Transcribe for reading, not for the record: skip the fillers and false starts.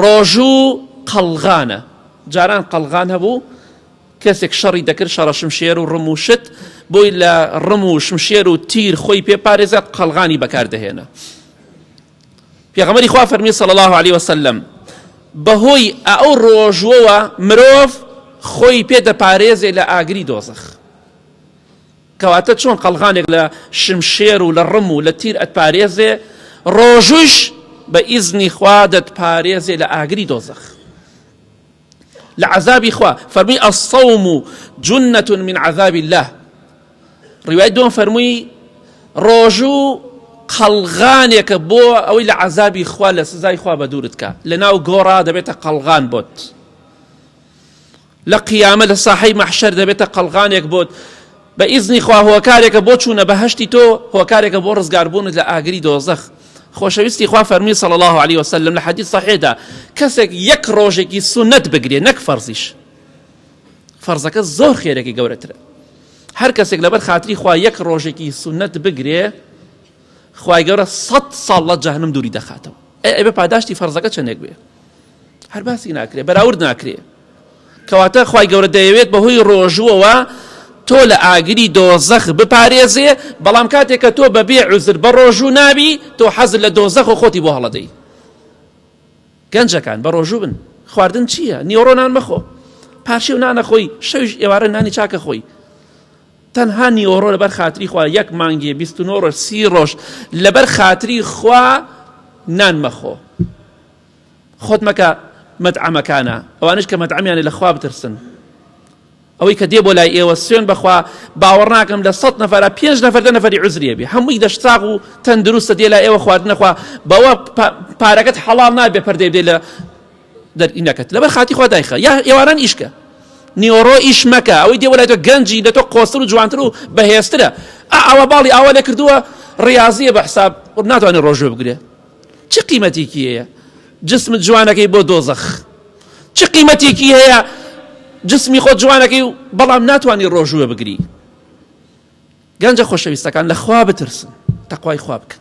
ڕۆژوو قەڵغانە. جاران قەڵغان هەبوو کەسێک شەڕی دەکرد، شەڕە شمشێر و ڕم و شت، بۆی لە ڕم و شمشێر و تیر خۆی پێپارێزە قەڵغانی بەکاردەهێنا. پێغەمبەری خوا فەرمی صلی الله عليه وسلم بەهۆی ئەو ڕۆژوەوە مرۆڤ خۆی پێدەپارێزێ لە ئاگری دۆزەخ. کەواتە چۆن قەڵغانێک لە شمشێر و لە ڕم و لە تیر ئەتپارێزێ، ڕۆژوش بە ئیزنی خوا دەتپارێزێ لە ئاگری دۆزەخ، لە عەذابی خوا. فەرمووی الصەوم جونەة من عەذاب الله. ڕیوای دووەم فەرمووی ڕۆژوو قەڵغانێکە بۆ ئەوەی لە عەذابی خوا لە سزای خوا بە دوورت کە. لە ناو گۆڕا دەبێتە قەڵغان بۆت، لە قیامە لە ساحەی مەحشەر دەبێتە قەڵغانێک بۆت. بە ئیزنی خوا هۆکارێکە بۆ چوونە بەهەشتی تۆ، هۆکارێکە بۆ ڕزگاربوونت لە ئاگری دۆزەخ. خۆشەویستی خوا فەرمی صلی الله عليه وسلم لە حەدیث صحیحدا کەسێک یەک ڕۆژێکی سونەت بگرێ، نەک فەرزیش، فەرزەکە زۆر خێرێکی گەورەترە. هەر کەسێک لەبەر خاتری خوا یەک ڕۆژێکی سونەت بگرێ، خوای گەورە 100 ساڵ لە جەهەنەم دووری دەخاتەوە. ئەبێ پاداشتی فەرزەکە چەندێک بێ، هەر باسی ناکرێ، بەراورد ناکرێ. کەواتە خوای گەورە دەیەوێت بەهۆی ڕۆژووەوە تۆ لە ئاگری دۆزەخ بپارێزێ، بەڵام کاتێک کە تۆ بەبێ عوزر بە ڕۆژوو نابی، تۆ حەزت لە دۆزەخ و خۆتی بۆ هەڵەدەی. گەنجەکان بە ڕۆژوو بن. خواردن چییە؟ نیۆڕۆ نان مەخۆ، پارچێ و نانە خۆی، شەویش ئێوارە نانی چاکە خۆی. تەنها نیۆڕۆ لەبەر خاتری خوا یەک مانگێ 29 ڕۆژ 30 ڕۆژ لەبەر خاتری خوا نان مەخۆ. خۆت مەکە مەدعەمەکانە، ئەوانش کە مەدعەمیانە لە خوا بترسن. ئەوەی کە دێ بۆ لای ئێوە سوێن بەخوا باوەڕ ناکەم لە 100 نەفەرە 5 نەفەر 10 نەفەری عوزریە بێ، هەمووی دەشتاق و تەندروستە دێ لای ئێوە خواردنەخوا، بەوە پارەکەت حەڵال نابێ پەردەی بدەی لە دەرئینەکەت لەبەر خاتی خوا دایخە. یا ئێواران ئیشکە، نیۆڕۆ ئیش مەکە. ئەوەی دێ بۆ لای تۆ گەنجی، لە تۆ قۆستر و جوانتر و بەهێزترە، ئەوە باڵی ئاوا لێ کردووە ڕیازیە بە حساب ناتوانێت ڕۆژوە بگرێ. چ قیمەتێکی هەیە جسمت جوانەکەی بۆ دۆزەخ؟ چ قیمەتێکی هەیە جسمی خۆت جوانەکەی و بەڵام ناتوانانی ڕۆژوە بگری؟ گەنجە خۆشەویستەکان لە خوا بترسن، تەقوای خوا بکەن.